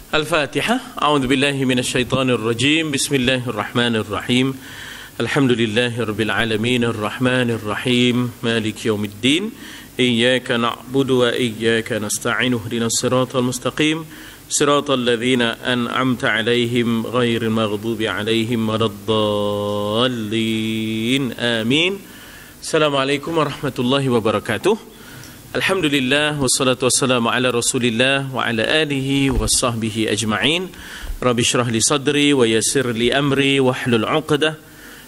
Al-Fatihah. A'udzu billahi minasyaitonir rajim. Bismillahirrahmanirrahim. Alhamdulillahirabbil alamin arrahmanir rahim maliki yaumiddin. Iyyaka na'budu wa iyyaka nasta'in. Ihdinas siratal mustaqim. Siratal ladzina an'amta 'alaihim ghairil maghdubi 'alaihim waladdallin. Amin. Assalamualaikum warahmatullahi wabarakatuh. Alhamdulillah wassalatu wassalamu ala Rasulillah wa ala alihi wa sahbihi ajma'in. Rabbi shrah li sadri wa yassir li amri wahlul 'uqdah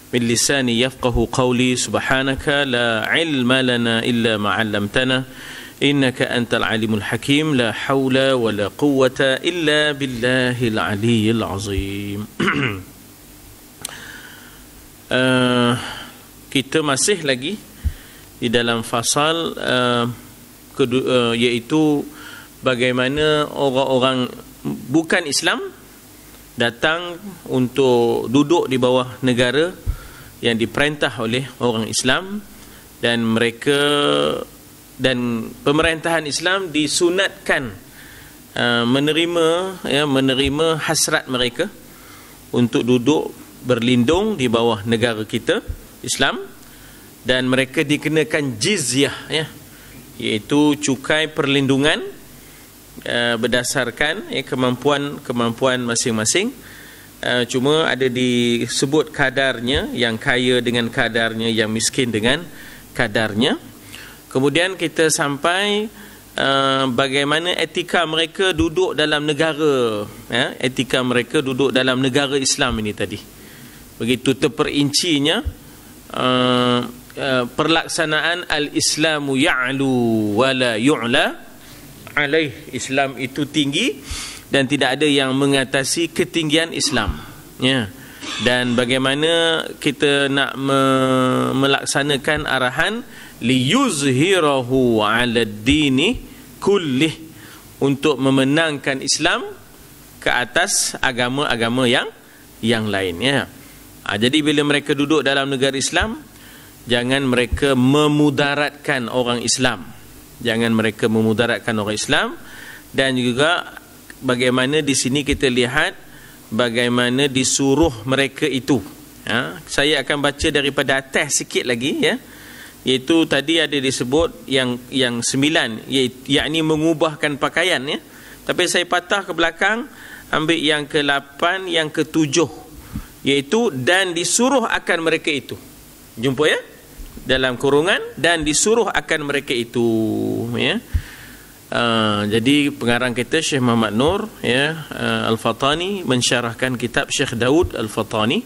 min lisani yafqahu qawli. Subhanaka la ilma lana illa ma 'allamtana innaka antal alimul hakim. La haula wa la quwwata illa billahil aliyyil azim. Kita masih lagi di dalam fasal iaitu bagaimana orang-orang bukan Islam datang untuk duduk di bawah negara yang diperintah oleh orang Islam, dan mereka dan pemerintahan Islam disunatkan menerima hasrat mereka untuk duduk berlindung di bawah negara kita Islam, dan mereka dikenakan jizyah, iaitu cukai perlindungan berdasarkan kemampuan masing-masing. Cuma ada disebut kadarnya, yang kaya dengan kadarnya, yang miskin dengan kadarnya. Kemudian kita sampai bagaimana etika mereka duduk dalam negara, etika mereka duduk dalam negara Islam ini tadi. Begitu terperincinya perlaksanaan al-Islamu ya'lu wa la yu'la alaih. Islam itu tinggi dan tidak ada yang mengatasi ketinggian Islam, Dan bagaimana kita nak melaksanakan arahan liyuzhirahu 'ala ad-dini kullih, untuk memenangkan Islam ke atas agama-agama yang lain, Jadi bila mereka duduk dalam negara Islam, jangan mereka memudaratkan orang Islam. Jangan mereka memudaratkan orang Islam. Dan juga bagaimana di sini kita lihat bagaimana disuruh mereka itu. Saya akan baca daripada atas sikit lagi, iaitu tadi ada disebut yang 9, yakni mengubahkan pakaian, Tapi saya patah ke belakang, ambil yang ke-8, yang ke-7, iaitu dan disuruh akan mereka itu. Jumpa dalam kurungan, dan disuruh akan mereka itu, jadi pengarang kita Syekh Muhammad Nur Al-Fatani mensyarahkan kitab Syekh Daud Al-Fatani,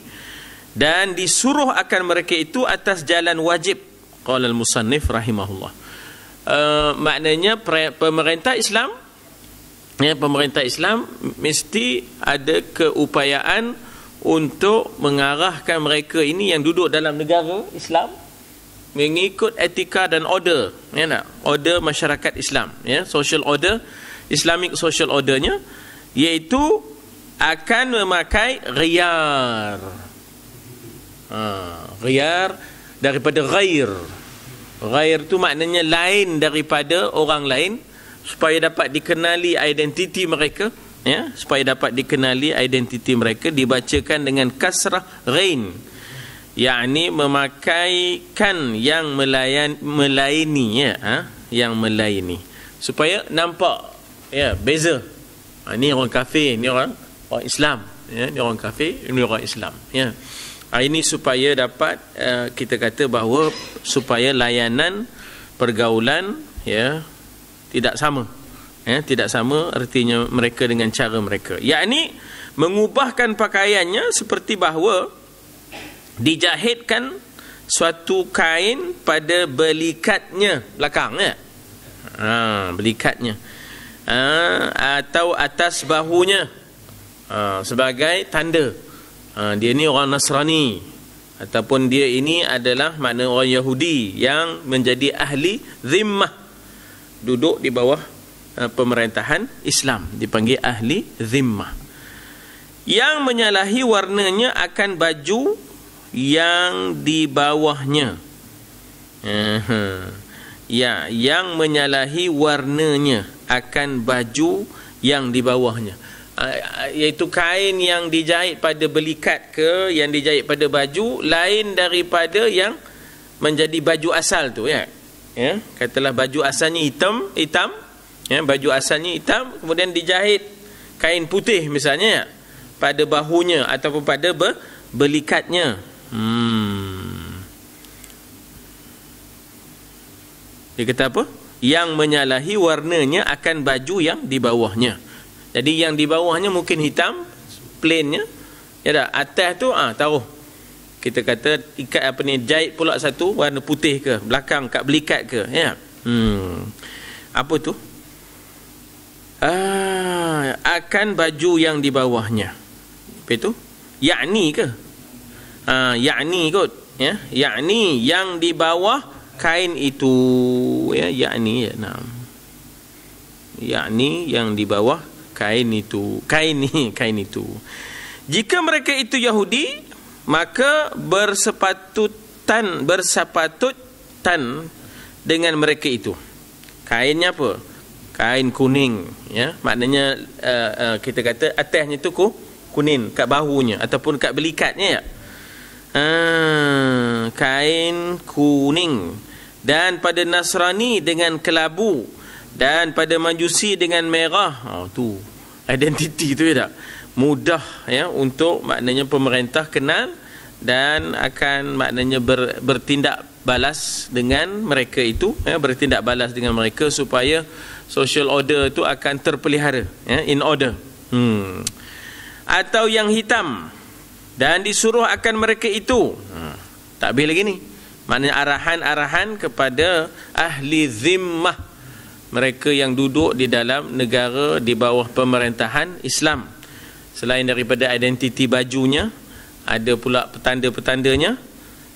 dan disuruh akan mereka itu atas jalan wajib. Qala al-musannif rahimahullah. Maknanya pemerintah Islam, pemerintah Islam mesti ada keupayaan untuk mengarahkan mereka ini yang duduk dalam negara Islam mengikut etika dan order, order masyarakat Islam, social order, Islamic social ordernya, iaitu akan memakai ghiyar. Ghiyar daripada ghair. Ghair tu maknanya lain daripada orang lain, supaya dapat dikenali identiti mereka, supaya dapat dikenali identiti mereka, dibacakan dengan kasrah ghain, yakni memakaikan yang melayani, yang melayani, supaya nampak beza. Ini orang kafir, ini orang Islam, ini orang kafir, ini orang Islam, Ini supaya dapat kita kata bahawa supaya layanan pergaulan tidak sama, tidak sama artinya mereka dengan cara mereka, yakni mengubahkan pakaiannya seperti bahawa dijahitkan suatu kain pada belikatnya belakang, belikatnya, atau atas bahunya, sebagai tanda dia ni orang Nasrani, ataupun dia ini adalah makna orang Yahudi yang menjadi ahli zimmah, duduk di bawah pemerintahan Islam, dipanggil ahli zimmah. Yang menyalahi warnanya akan baju yang di bawahnya, yang menyalahi warnanya akan baju yang di bawahnya. iaitu kain yang dijahit pada belikat ke, yang dijahit pada baju, lain daripada yang menjadi baju asal tu, ya. Ya, katalah baju asalnya hitam, ya, baju asalnya hitam, kemudian dijahit kain putih misalnya, ya, pada bahunya ataupun pada belikatnya. Dia kata apa? Yang menyalahi warnanya akan baju yang di bawahnya. Jadi yang di bawahnya mungkin hitam, plainnya, ya dah. Atas tu taruh, kita kata ikat apa ni, jahit pula satu warna putih ke, belakang kat belikat ke, ya. Apa tu? Akan baju yang di bawahnya. Apa itu? Yakni ke? Yakni kot, ya. Yakni yang di bawah kain itu, ya, yakni, ya, nah. Yakni yang di bawah kain itu, kain itu. Jika mereka itu Yahudi, maka bersepatutan dengan mereka itu. Kainnya apa? Kain kuning, ya. Maknanya kita kata atasnya tu kuning kat bahunya ataupun kat belikatnya, ya. Kain kuning. Dan pada Nasrani dengan kelabu, dan pada Majusi dengan merah. Tu identiti tu, ya tak? Mudah, ya, untuk maknanya pemerintah kenal dan akan maknanya bertindak balas dengan mereka itu, ya, bertindak balas dengan mereka supaya social order itu akan terpelihara, ya, in order. Atau yang hitam dan disuruh akan mereka itu. Tak habis lagi ni. Maknanya arahan-arahan kepada ahli zimmah, mereka yang duduk di dalam negara di bawah pemerintahan Islam. Selain daripada identiti bajunya, ada pula petanda-petandanya,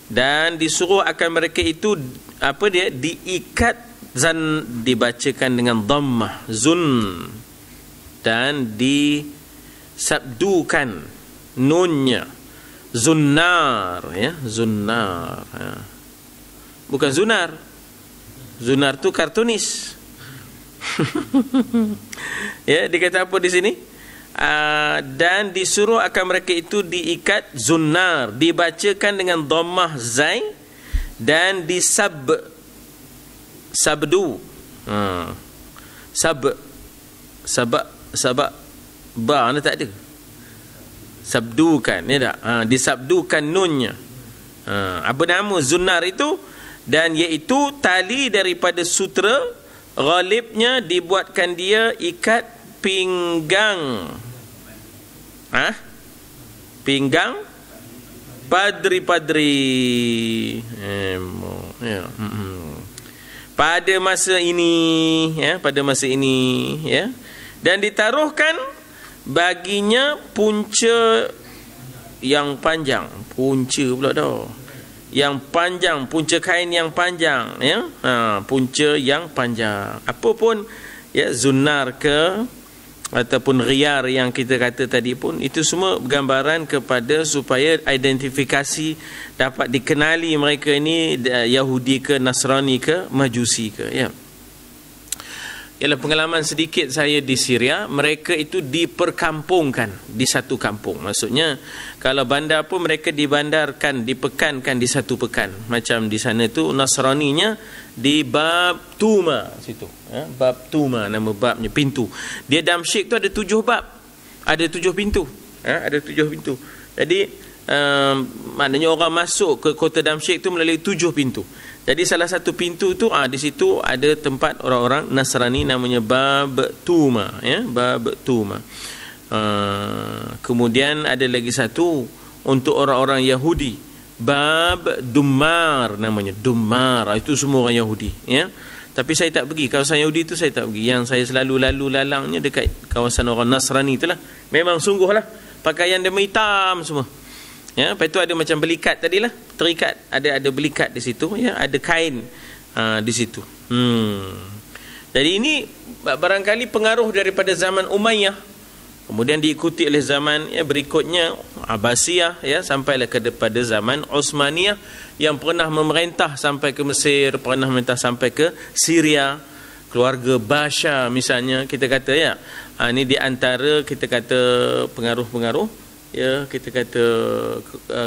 dan disuruh akan mereka itu apa dia, diikat, zan dibacakan dengan dhammah, zun, dan disabdukan nunnya, zunnar, ya, zunnar, ya. Bukan zunar. Zunar tu kartunis. Ya, dikata apa di sini? Dan disuruh akan mereka itu diikat, zunnar, dibacakan dengan dhammah zai, dan sabdu. Sabak ba ni tak ada. Sabdukan, ya tak? Disabdukan nunnya. Apa nama zunnar itu? Dan iaitu tali daripada sutera, ghalibnya dibuatkan dia ikat pinggang. Pinggang padri-padri. Ya. Pada masa ini, ya, pada masa ini, ya. Dan ditaruhkan baginya punca yang panjang. Punca pula dah. Yang panjang, punca kain yang panjang, ya. Punca yang panjang. Apa pun, ya, zunar ke ataupun riyar yang kita kata tadi pun, itu semua gambaran kepada supaya identifikasi dapat dikenali mereka ini Yahudi ke, Nasrani ke, Majusi ke, ya. Ialah pengalaman sedikit saya di Syria, mereka itu diperkampungkan di satu kampung. Maksudnya kalau bandar pun mereka dibandarkan, dipekankan di satu pekan. Macam di sana tu Nasraninya di Bab Tuma situ, ya, Bab Tuma nama babnya, pintu. Dia Damsyik tu ada 7 bab. Ada 7 pintu, ya, ada 7 pintu. Jadi maknanya orang masuk ke kota Damsyik tu melalui 7 pintu. Jadi salah satu pintu tu, di situ ada tempat orang-orang Nasrani namanya Bab Tuma, ya, Bab Tuma. Kemudian ada lagi satu untuk orang-orang Yahudi, Bab Dummar namanya, Dummar. Itu semua orang Yahudi, ya. Tapi saya tak pergi kawasan Yahudi tu, saya tak pergi. Yang saya selalu lalu lalangnya dekat kawasan orang Nasrani itulah. Memang sungguhlah pakaian dia hitam semua. Ya, lepas itu ada macam belikat tadilah, terikat, ada belikat di situ, ya, ada kain di situ. Jadi ini barangkali pengaruh daripada zaman Umayyah, kemudian diikuti oleh zaman, ya, berikutnya Abbasiyah, ya, sampailah kepada zaman Utsmaniyah yang pernah memerintah sampai ke Mesir, pernah memerintah sampai ke Syria, keluarga Basha misalnya kita kata, ya, Ini di antara kita kata pengaruh-pengaruh, ya, kita kata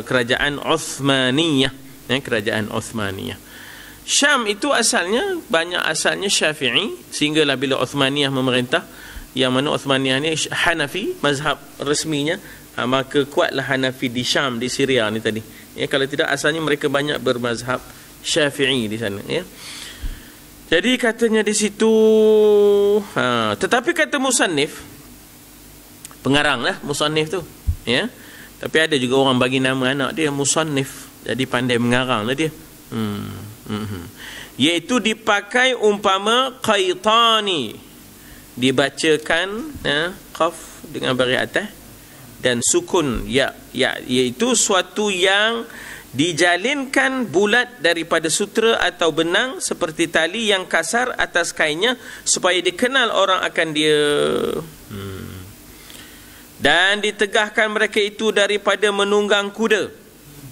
kerajaan Uthmaniyah, ya, kerajaan Uthmaniyah. Syam itu asalnya Syafi'i, sehinggalah bila Uthmaniyah memerintah, yang mana Uthmaniyah ni Hanafi mazhab resminya, maka kuatlah Hanafi di Syam, di Syria ni tadi, ya. Kalau tidak, asalnya mereka banyak bermazhab Syafi'i di sana, ya. Jadi katanya di situ, tetapi kata musannif, pengarang lah musannif tu, ya. Tapi ada juga orang bagi nama anak dia musannif, jadi pandai mengarang lah dia. Iaitu dipakai umpama qaitani, dibacakan qaf dengan baris atas dan sukun ya, iaitu suatu yang dijalinkan bulat daripada sutera atau benang seperti tali yang kasar atas kainnya supaya dikenal orang akan dia. Dan ditegahkan mereka itu daripada menunggang kuda.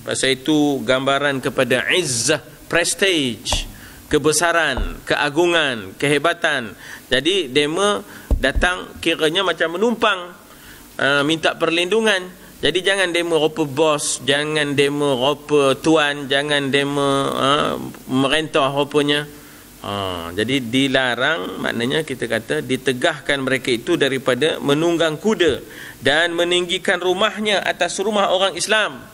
Pasal itu gambaran kepada izzah, prestige, kebesaran, keagungan, kehebatan. Jadi dema datang kiranya macam menumpang, minta perlindungan. Jadi jangan demo rupa bos, jangan demo rupa tuan, jangan demo merentah rupanya. Jadi dilarang, maknanya kita kata ditegahkan mereka itu daripada menunggang kuda dan meninggikan rumahnya atas rumah orang Islam.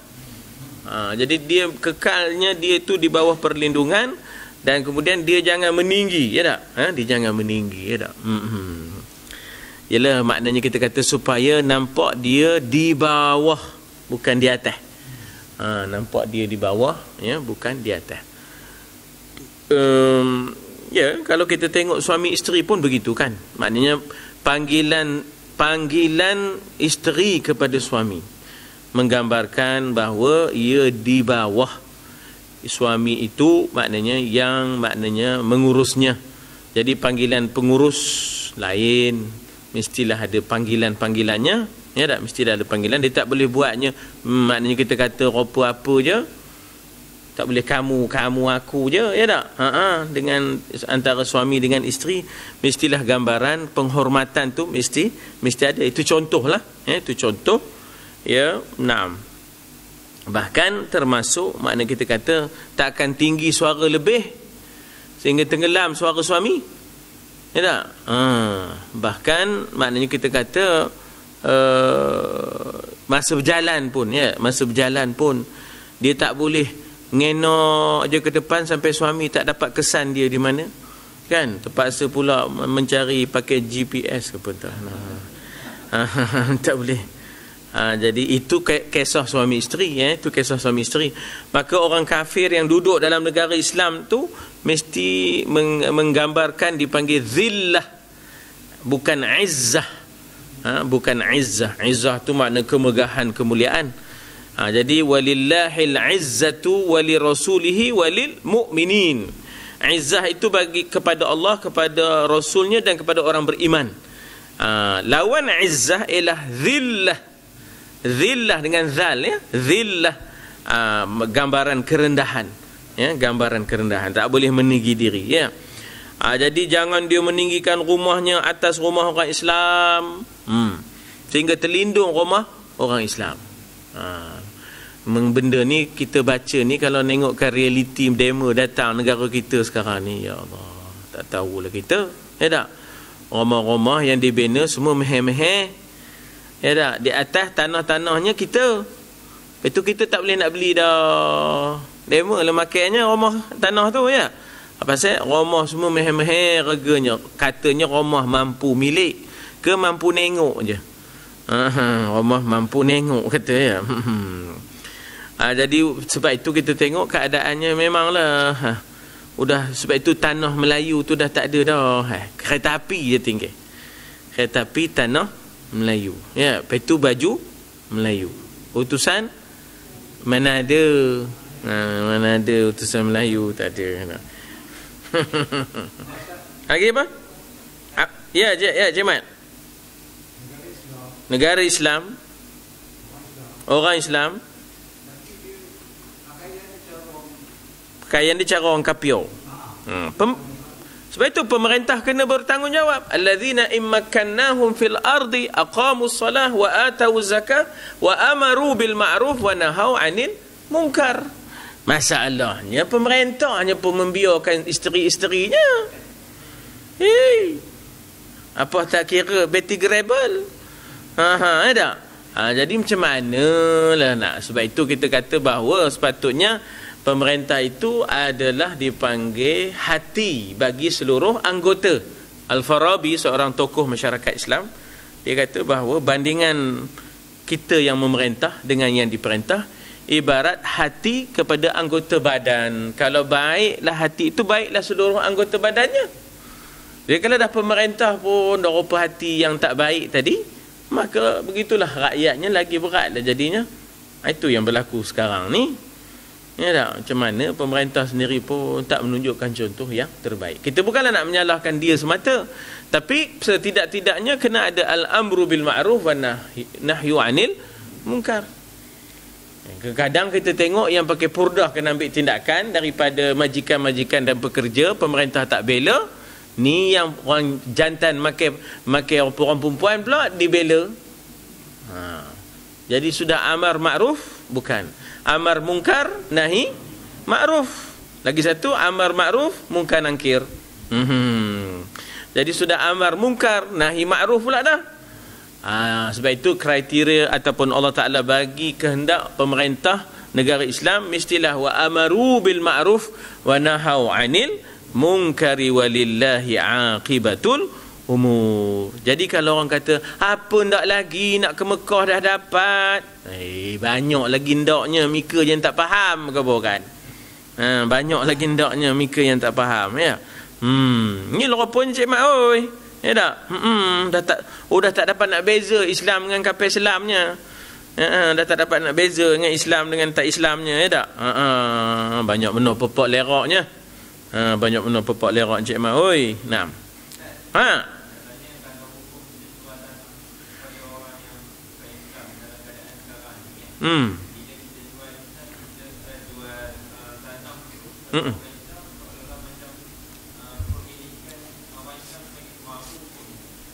Jadi dia kekalnya dia itu di bawah perlindungan, dan kemudian dia jangan meninggi, ya tak? Dia jangan meninggi, ya tak? Ialah maknanya kita kata supaya nampak dia di bawah, bukan di atas. Nampak dia di bawah, ya, bukan di atas. Ya, kalau kita tengok suami isteri pun begitu kan. Maknanya panggilan isteri kepada suami menggambarkan bahawa ia di bawah suami itu, maknanya yang maknanya mengurusnya. Jadi panggilan pengurus lain, mestilah ada panggilan-panggilannya, ya tak? Mestilah ada panggilan. Dia tak boleh buatnya maknanya kita kata rupa apa je, tak boleh kamu aku je, ya tak? Dengan antara suami dengan isteri, mestilah gambaran penghormatan tu mesti ada. Itu contohlah, ya, itu contoh, ya. Bahkan termasuk makna kita kata tak akan tinggi suara lebih sehingga tenggelam suara suami, ya tak? Bahkan maknanya kita kata masa berjalan pun, ya, masa berjalan pun dia tak boleh ngenok je ke depan sampai suami tak dapat kesan dia di mana, kan? Terpaksa pula mencari pakai GPS ke pun tak. Tak boleh. Jadi itu kisah suami isteri, ya, itu kisah suami isteri. Maka orang kafir yang duduk dalam negara Islam tu mesti menggambarkan dipanggil zillah, bukan izzah. Bukan izzah. Izzah tu makna kemegahan, kemuliaan. Jadi walillahil izzatu walirasulihi walil mu'minin. Izzah itu bagi kepada Allah, kepada Rasulnya dan kepada orang beriman. Lawan izzah ialah zillah. Zillah dengan zal, ya, zillah, gambaran kerendahan, ya, gambaran kerendahan, tak boleh meninggi diri, ya. Jadi jangan dia meninggikan rumahnya atas rumah orang Islam, sehingga terlindung rumah orang Islam. Benda ni kita baca ni, kalau nengokkan realiti demo datang negara kita sekarang ni, ya Allah, tak tahulah kita, ya tak? Rumah-rumah yang dibina semua meheh-meheh, ya tak? Di atas tanah-tanahnya kita. Itu kita tak boleh nak beli dah. Demo lah makainya rumah tanah tu, ya. Pasal rumah semua meheh-meheh reganya. Katanya rumah mampu milik ke mampu nengok je. Rumah mampu nengok kata, ya. Jadi sebab itu kita tengok keadaannya memanglah udah, sebab itu tanah Melayu tu dah tak ada dah. Kereta api je tinggal. Kereta api tanah Melayu, ya. Lepas itu baju Melayu. Utusan mana ada, mana ada utusan Melayu, tak ada. Lagi apa? Ya, Jemat. Negara Islam, orang Islam, pakaian dia cara orang Kapio. Sebab itu pemerintah kena bertanggungjawab. Alladzina immakannahum fil ardi aqamus salah wa atawuz zakah wa amaru bil ma'ruf wa nahau 'anil munkar. Masalahnya pemerintah hanya pun membiarkan isteri-isterinya. Apa tak kira Betty Grable? Ada. Jadi macam mana lah nak. Sebab itu kita kata bahawa sepatutnya pemerintah itu adalah dipanggil hati bagi seluruh anggota. Al-Farabi, seorang tokoh masyarakat Islam, dia kata bahawa bandingan kita yang memerintah dengan yang diperintah ibarat hati kepada anggota badan. Kalau baiklah hati itu, baiklah seluruh anggota badannya. Jadi kalau dah pemerintah pun dah rupa hati yang tak baik tadi, maka begitulah rakyatnya lagi beratlah jadinya. Itu yang berlaku sekarang ni. Ya tak? Macam mana pemerintah sendiri pun tak menunjukkan contoh yang terbaik. Kita bukanlah nak menyalahkan dia semata, tapi setidak-tidaknya kena ada al-amru bil ma'ruf wa nahyu 'anil munkar. Kadang kita tengok yang pakai purdah kena ambil tindakan daripada majikan-majikan dan pekerja, pemerintah tak bela. Ni yang orang jantan makai orang perempuan pula dibela. Jadi sudah amar ma'ruf, bukan amar mungkar, nahi ma'ruf. Lagi satu amar ma'ruf, mungkar nangkir. Jadi sudah amar mungkar, nahi ma'ruf pula dah. Sebab itu kriteria ataupun Allah Ta'ala bagi kehendak pemerintah negara Islam mestilah wa amaru bil ma'ruf wa nahau 'anil munkari walillahi 'aqibatul umur. Jadi kalau orang kata apa ndak lagi nak ke Mekah dah dapat, banyak lagi ndaknya mika yang tak faham ke bukan? Banyak lagi ndaknya mika yang tak faham ya. Ni lorong pun Cik Mat oi. Ya tak? Dah tak dapat nak beza Islam dengan kafir Islamnya. Dah tak dapat nak beza dengan Islam dengan tak Islamnya, ya tak? Banyak benar pepak leraknya. Banyak benar pepak lerak Cik Mat oi. Naam.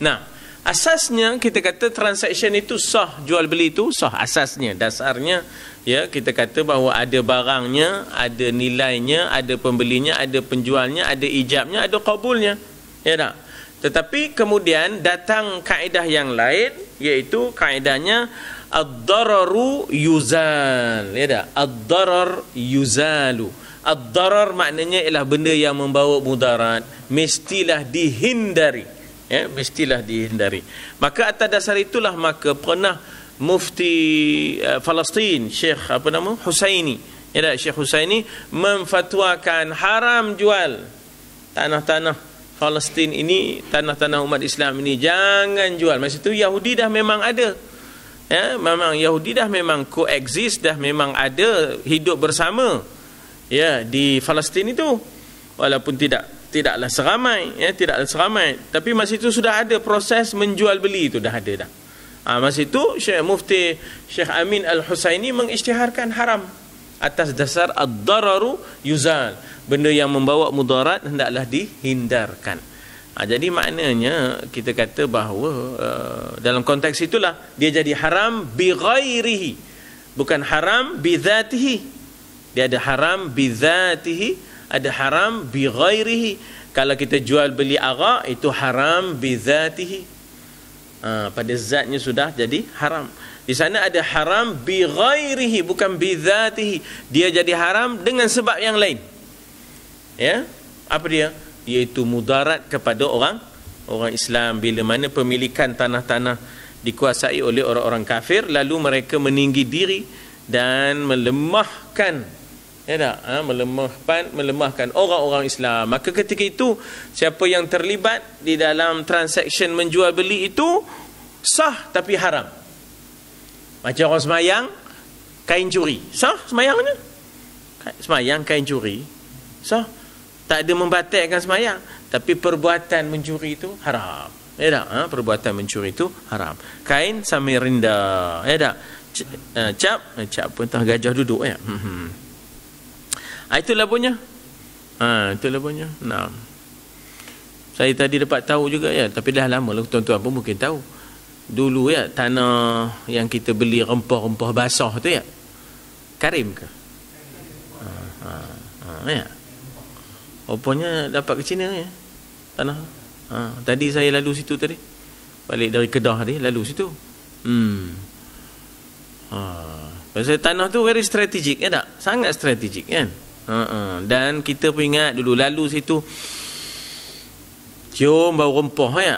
Nah, asasnya kita kata transaction itu sah, jual beli itu sah asasnya, dasarnya ya, kita kata bahawa ada barangnya, ada nilainya, ada pembelinya, ada penjualnya, ada ijabnya, ada qabulnya. Ya tak? Tetapi kemudian datang kaedah yang lain, iaitu kaedahnya ad-dararu yuzal. Ya tak? Ad-darar yuzalu. Ad-darar maknanya ialah benda yang membawa mudarat, mestilah dihindari. Ya, mestilah dihindari. Maka atas dasar itulah maka pernah mufti Palestin Syekh Husaini, ya tak? Syekh Husaini memfatwakan haram jual tanah-tanah Palestin ini, tanah-tanah umat Islam ini, jangan jual. Masa itu Yahudi dah memang ada. Ya, memang Yahudi dah memang coexist, dah memang ada, hidup bersama ya di Palestin itu. Walaupun tidaklah seramai, ya, tidaklah seramai, tapi masa itu sudah ada proses menjual beli itu, dah ada dah. Masa itu Mufti Syekh Amin Al-Husaini mengisytiharkan haram atas dasar ad-dararu yuzal, benda yang membawa mudarat hendaklah dihindarkan. Jadi maknanya kita kata bahawa dalam konteks itulah dia jadi haram bi ghairihi, bukan haram bi dzatihi. Dia ada haram bi dzatihi, ada haram bi ghairihi. Kalau kita jual beli arak, itu haram bi dzatihi. Pada zatnya sudah jadi haram. Di sana ada haram bi ghairihi, bukan bi dzatihi. Dia jadi haram dengan sebab yang lain. Ya? Apa dia? Iaitu mudarat kepada orang Islam. Bila mana pemilikan tanah-tanah dikuasai oleh orang-orang kafir, lalu mereka meninggi diri dan melemahkan, ya tak? Melemahkan orang-orang Islam. Maka ketika itu siapa yang terlibat di dalam transaksi menjual beli itu sah tapi haram. Macam orang semayang kain curi, sah semayangnya. Semayang kain curi sah, tak ada membatalkan semayang, tapi perbuatan mencuri itu haram. Ya tak? Perbuatan mencuri itu haram. Kain Samarinda, ya tak? Cap pun entah gajah duduk ya. Itulah punya. Itulah punya. Nah. Saya tadi dapat tahu juga ya, tapi dah lama lah, tuan-tuan pun mungkin tahu. Dulu ya, tanah yang kita beli rempah-rempah basah tu ya, Karim ke? Ya. Rupanya dapat ke China ya, tanah. Tadi saya lalu situ tadi. Balik dari Kedah tadi, lalu situ. Pasal tanah tu very strategic ya tak? Sangat strategic kan? Dan kita pun ingat dulu lalu situ, cium bau rempah ya.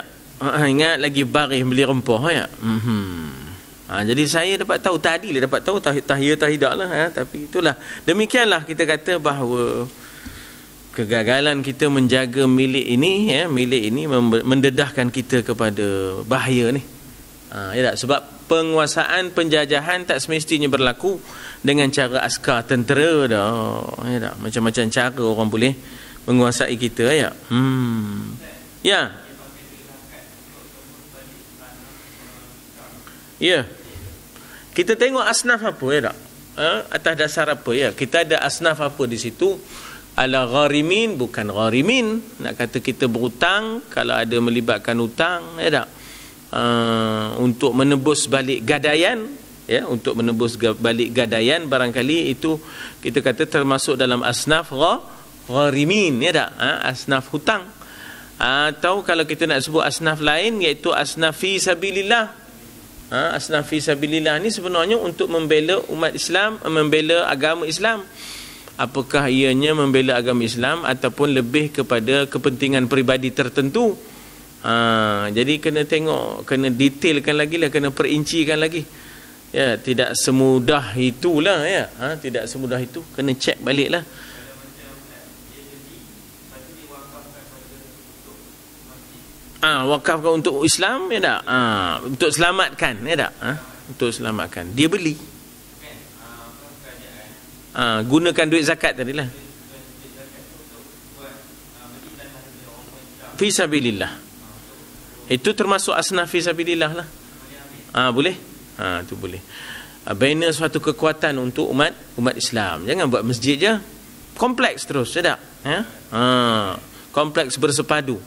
Ingat lagi baris beli rempah ya. Jadi saya dapat tahu tadi lah, dapat tahu tak lah tapi itulah, demikianlah kita kata bahawa kegagalan kita menjaga milik ini ya, milik ini mendedahkan kita kepada bahaya ni. Ya tak? Sebab penguasaan penjajahan tak semestinya berlaku dengan cara askar tentera dah. Ya tak? Macam-macam cara orang boleh menguasai kita ya. Ya. Ya. Kita tengok asnaf apa ya tak? Atas dasar apa ya? Kita ada asnaf apa di situ? Ala gharimin, bukan gharimin. Nak kata kita berhutang, kalau ada melibatkan hutang ya tak? Untuk menebus balik gadaian ya, untuk menebus balik gadaian, barangkali itu kita kata termasuk dalam asnaf gharimin ya tak? Asnaf hutang. Atau kalau kita nak sebut asnaf lain, iaitu asnaf fi sabilillah. Asnaf fi sabilillah ni sebenarnya untuk membela umat Islam, membela agama Islam. Apakah ianya membela agama Islam ataupun lebih kepada kepentingan peribadi tertentu. Jadi kena tengok, kena detailkan lagi lah, kena perincikan lagi ya, tidak semudah itulah ya. Tidak semudah itu, kena cek balik lah. Wakafkan untuk Islam ya tak? Untuk selamatkan ya tak? Untuk selamatkan, dia beli. Gunakan duit zakat tadilah. Fisabilillah. Itu termasuk asnaf fisabilillah lah. Boleh? Tu boleh. Bina suatu kekuatan untuk umat Islam. Jangan buat masjid je. Kompleks terus, ya tak? Kompleks bersepadu.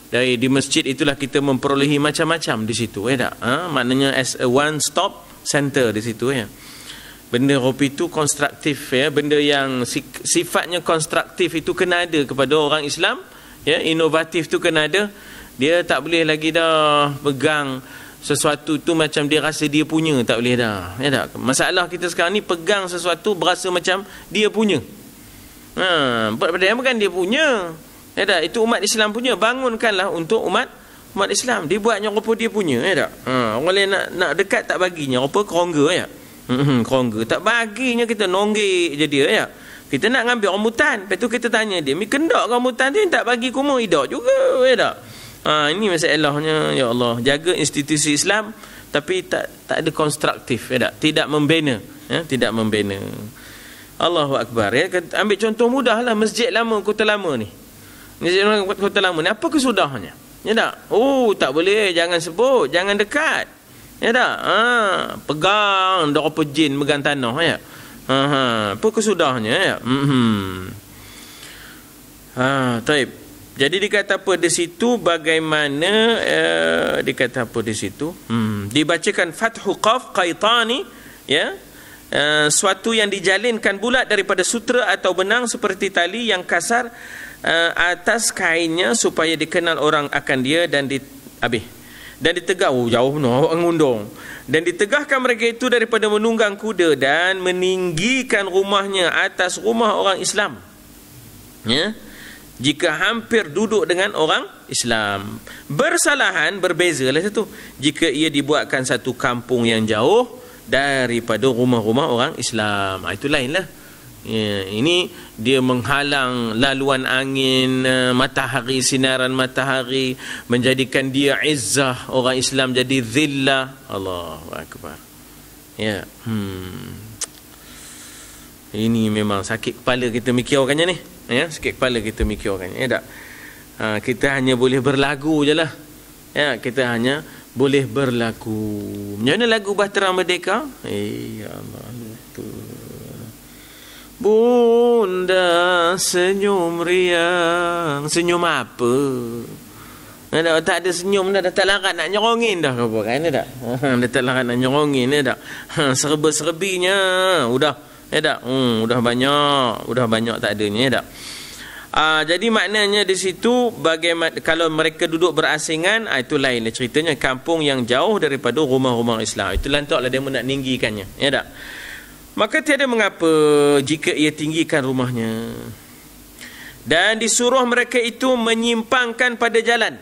Di masjid itulah kita memperolehi macam-macam di situ, ya tak? Maknanya as a one stop center di situ ya. Benda rupa itu konstruktif ya, benda yang sifatnya konstruktif itu kena ada kepada orang Islam ya, inovatif tu kena ada. Dia tak boleh lagi dah pegang sesuatu tu macam dia rasa dia punya, tak boleh dah ya tak? Masalah kita sekarang ni pegang sesuatu berasa macam dia punya. Padahal bukan dia punya. Ya tak? Itu umat Islam punya. Bangunkanlah untuk umat Islam. Dia buatnya rupa dia punya, ya tak? Orang lain nak dekat tak baginya, rupa kerongga ya. Kerongga tak baginya, kita nonggek je dia ya. Kita nak ngambil rambutan, lepas tu kita tanya dia, mi kendak rambutan tu tak bagi kumu hidak juga, ya tak? Ini masalahnya, ya Allah. Jaga institusi Islam tapi tak ada konstruktif, ya tak? Tidak membina, ya, tidak membina. Allahu Akbar ya. Ambil contoh mudahlah, masjid lama Kota Lama ni. Masjid Kota Lama ni apa kesudahnya? Ya tak? Tak boleh, jangan sebut, jangan dekat. Ya tak? Pegang dah apa jin megang tanah ya. Apa kesudahnya ya? Taib. Jadi dikata apa di situ, bagaimana dikata apa di situ? Dibacakan Fathu Qaf Qaitani ya. Suatu yang dijalinkan bulat daripada sutra atau benang seperti tali yang kasar atas kainnya supaya dikenal orang akan dia dan ditegak jauh awak ngundung, dan ditegahkan mereka itu daripada menunggang kuda dan meninggikan rumahnya atas rumah orang Islam ya, jika hampir duduk dengan orang Islam. Bersalahan, berbezalah satu, jika ia dibuatkan satu kampung yang jauh daripada rumah-rumah orang Islam. Itu lainlah ya, ini dia menghalang laluan angin matahari, sinaran matahari, menjadikan dia izzah, orang Islam jadi zillah. Allahu Akbar ya. Ini memang sakit kepala kita mikirkannya ni ya, sakit kepala kita mikirkannya ya tak? Kita hanya boleh berlagu je lah ya, kita hanya boleh berlagu. Macam mana lagu Bahtera Merdeka? Ya Allah, lupa. Bunda senyum riang. Senyum apa? Dah tak ada senyum dah tak larat nak nyerongin dah apa kan dah. Dah tak larat nak nyerongin dah. Serba-serbinya udah tak. Udah banyak tak adanya dah. Jadi maknanya di situ bagaimana kalau mereka duduk berasingan, itu lain ceritanya, kampung yang jauh daripada rumah-rumah Islam. Itu lantaklah dia nak tinggikannya, ya tak? Maka tiada mengapa jika ia tinggikan rumahnya. Dan disuruh mereka itu menyimpangkan pada jalan.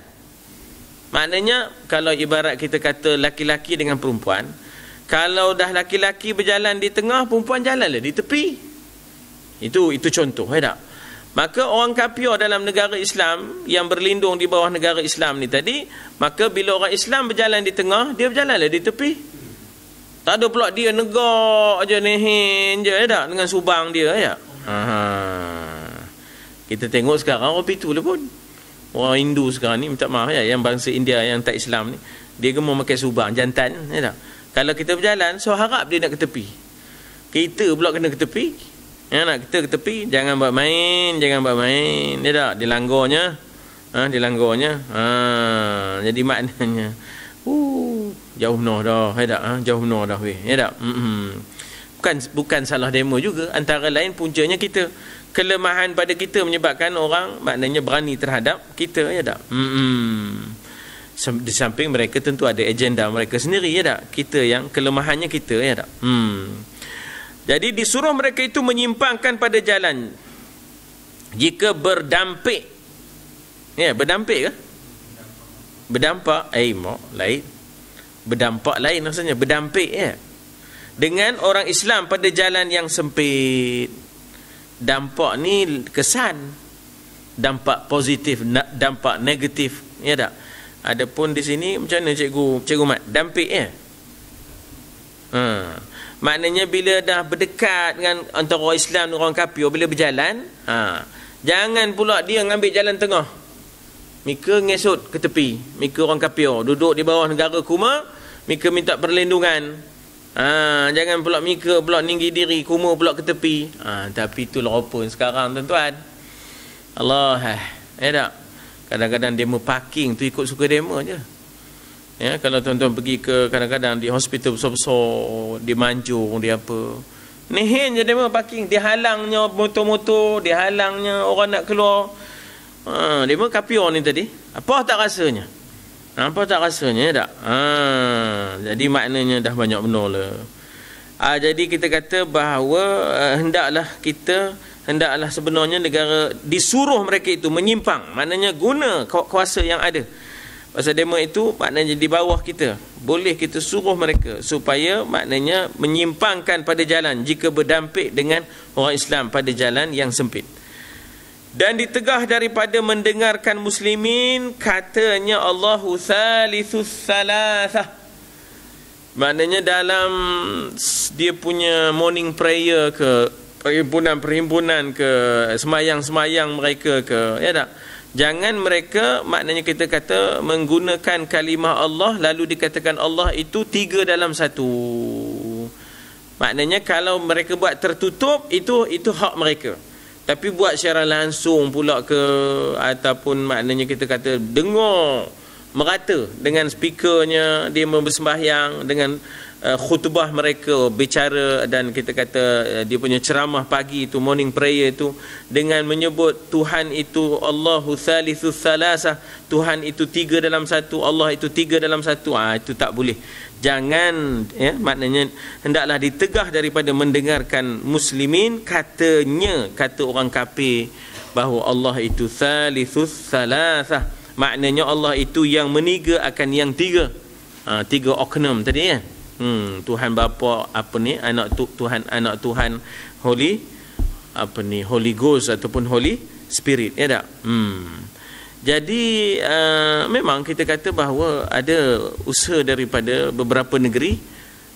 Maknanya kalau ibarat kita kata laki-laki dengan perempuan, kalau dah laki-laki berjalan di tengah, perempuan jalanlah di tepi. Itu contoh, ya tak? Maka orang kafir dalam negara Islam yang berlindung di bawah negara Islam ni tadi, maka bila orang Islam berjalan di tengah, dia berjalanlah di tepi. Tak ada pula dia negak je, nehin je, ya tak? Dengan subang dia, ya. Kita tengok sekarang orang pitu lah pun. Orang Hindu sekarang ni, minta maaf ya, yang bangsa India yang tak Islam ni, dia gemar pakai subang, jantan, ya tak? Kalau kita berjalan, so harap dia nak ke tepi. Kita pula kena ke tepi. Ya, nak kita ke tepi, jangan buat main, ya tak? Dilanggarnya. Jadi maknanya jauh noh dah, ya tak? Jauh noh dah weh, ya tak? Bukan salah demo juga, antara lain puncanya kita, kelemahan pada kita menyebabkan orang maknanya berani terhadap kita, ya tak? Di samping mereka tentu ada agenda mereka sendiri, ya tak? Kita yang kelemahannya kita, ya tak? Jadi disuruh mereka itu menyimpangkan pada jalan jika berdampik. Ya, berdampik ke? Berdampak, lain. Berdampak lain maksudnya, berdampik, ya. Dengan orang Islam pada jalan yang sempit. Dampak ni kesan. Dampak positif, dampak negatif, ya tak? Adapun di sini macam mana cikgu Mat? Dampik, ya. Maknanya bila dah berdekat dengan antara orang Islam dan orang kafir, bila berjalan, jangan pula dia ngambil jalan tengah. Mika ngesut ke tepi. Mika orang kafir duduk di bawah negara kuma, mika minta perlindungan. Jangan pula mika pula tinggi diri, kuma pula ke tepi. Tapi itulah apa sekarang tuan-tuan. Allah, ya tak? Kadang-kadang demo parking tu ikut suka demo je. Ya, kalau tuan-tuan pergi ke kadang-kadang di hospital besar-besar, di Manjung, di apa, nihin je dia parking, dia halangnya motor-motor, dia halangnya orang nak keluar. Dia pun kafir ni tadi. Apa tak rasanya? Tak? Jadi maknanya dah banyak benar lah. Jadi kita kata bahawa hendaklah sebenarnya negara disuruh mereka itu menyimpang, maknanya guna kuasa yang ada. Pasal demo itu maknanya di bawah kita. Boleh kita suruh mereka supaya maknanya menyimpangkan pada jalan jika berdampik dengan orang Islam pada jalan yang sempit. Dan ditegah daripada mendengarkan muslimin, katanya Allahu thalitsus salasah. Maknanya dalam dia punya morning prayer ke, perhimpunan ke, semayang-semayang mereka ke, ya tak? Jangan mereka, maknanya kita kata menggunakan kalimah Allah lalu dikatakan Allah itu 3 dalam 1. Maknanya kalau mereka buat tertutup, itu hak mereka. Tapi buat secara langsung pula ke, ataupun maknanya kita kata dengar merata dengan speakernya, dia membersembahyang dengan khutbah mereka bicara, dan kita kata dia punya ceramah pagi itu, morning prayer itu, dengan menyebut Tuhan itu Allahu thalitsus salasah, Tuhan itu 3 dalam 1, Allah itu 3 dalam 1. Itu tak boleh. Jangan, ya, maknanya hendaklah ditegah daripada mendengarkan muslimin, kata orang kafir bahawa Allah itu thalitsus salasah, maknanya Allah itu yang meniga akan yang 3. 3 oknum tadi, ya. Tuhan Bapa, Tuhan Anak, Tuhan Holy Ghost ataupun Holy Spirit, ya tak? Jadi memang kita kata bahawa ada usaha daripada beberapa negeri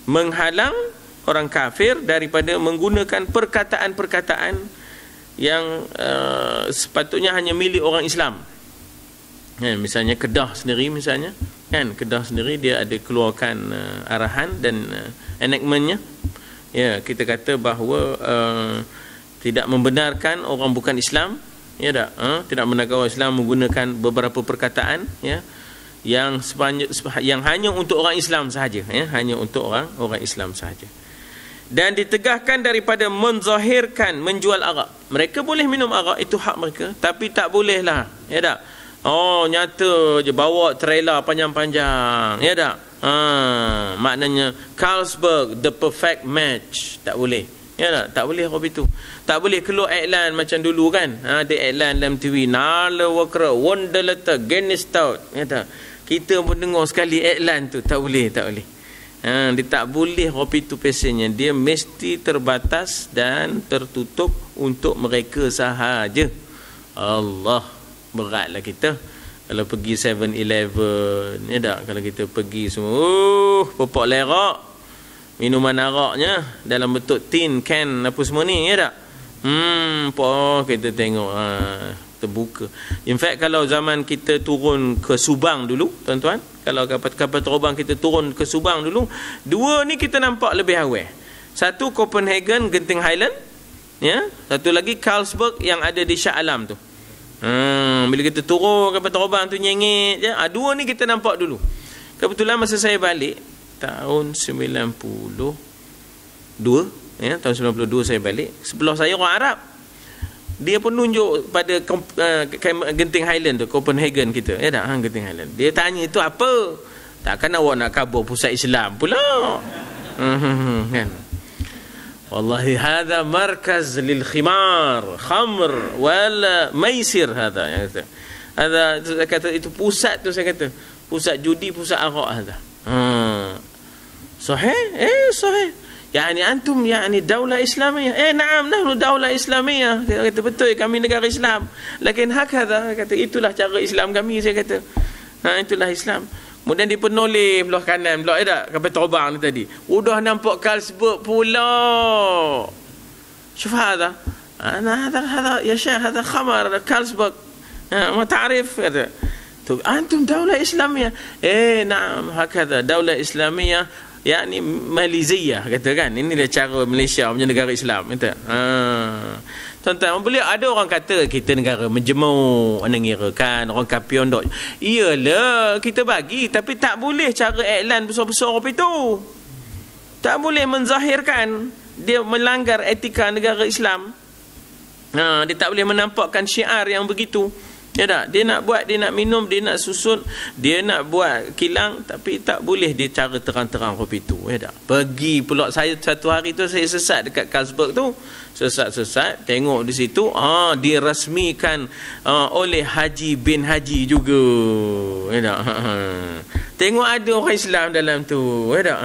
menghalang orang kafir daripada menggunakan perkataan-perkataan yang sepatutnya hanya milik orang Islam. Misalnya Kedah sendiri, misalnya kan, Kedah sendiri dia ada keluarkan arahan dan enactmentnya, ya, kita kata bahawa tidak membenarkan orang bukan Islam ya tak? Tidak benarkan orang Islam menggunakan beberapa perkataan, ya, yang hanya untuk orang Islam sahaja, ya, hanya untuk orang Islam sahaja. Dan ditegahkan daripada menzahirkan menjual arak. Mereka boleh minum arak, itu hak mereka, tapi tak boleh lah, ya tak? Oh, nyata je bawa trailer panjang-panjang, ya tak? Maknanya Carlsberg the perfect match, tak boleh, ya tak? Tak boleh kopi tu. Tak boleh keluar iklan macam dulu kan, ada iklan dalam TV, Nala Wakra Wonderletter Guinness Stout, ya tak? Kita pun dengar sekali iklan tu, tak boleh, tak boleh. Dia tak boleh kopi tu pesennya, dia mesti terbatas dan tertutup untuk mereka sahaja. Allah, beratlah kita kalau pergi 7-Eleven, ya tak? Kalau kita pergi semua, popok lerak, minuman araknya dalam bentuk tin, can, apa semua ni, ya tak? Kita tengok terbuka. In fact, kalau zaman kita turun ke Subang dulu, tuan-tuan, kalau kapal terbang kita turun ke Subang dulu, dua ni kita nampak lebih awal. Satu Copenhagen Genting Highland, ya, satu lagi Carlsberg yang ada di Shah Alam tu. Bila kita turun kapal terbang tu nyengit je, dua ni kita nampak dulu. Kebetulan masa saya balik tahun 92, ya, tahun 92 saya balik, sebelah saya orang Arab. Dia pun tunjuk pada Genting Highland tu, Copenhagen kita, ya tak? Genting Highland. Dia tanya itu apa? Takkan awak nak kabur pusat Islam pula? Kan? Wallahi hadha markaz lil khimar, khamr wala maisir hadha, ya kata. Ada saya kata itu pusat tu, saya kata pusat judi, pusat arak hadha. Sahih? Sahih. Yani antum yani daulah Islamiyah. Naam, nahnu daulah Islamiyah. Dia kata betul, kami negara Islam. Lakin hakadha, kata itulah cara Islam kami, saya kata. Itulah Islam. Kemudian dia penoleh belah kanan pula, tak? Kapal terbang ni tadi. Udah nampak Carlsberg pula. Syuf hadha. Hadha ya syekh, hadha khamar Carlsberg. Ma ta'rif kata. Tu antum daulah Islamiyah. Naam, hakadha daulah Islamiyah. yakni Malaysia kata kan, inilah cara Malaysia punya negara Islam kata. Tuan-tuan, boleh ada orang kata kita negara menjemur, mengira kan orang kapion dok. Iyalah kita bagi, tapi tak boleh cara iklan besar-besar apa itu. Tak boleh menzahirkan, dia melanggar etika negara Islam. Dia tak boleh menampakkan syiar yang begitu. Ya tak? Dia nak buat, dia nak minum, dia nak susun, dia nak buat kilang, tapi tak boleh dia cara terang-terang kopi tu. Ya tak? Pergi pula saya satu hari tu saya sesat dekat Carlsberg tu. Sesat-sesat, tengok di situ, dirasmikan oleh Haji bin Haji juga. Ya tak? Tengok ada orang Islam dalam tu. Ya tak?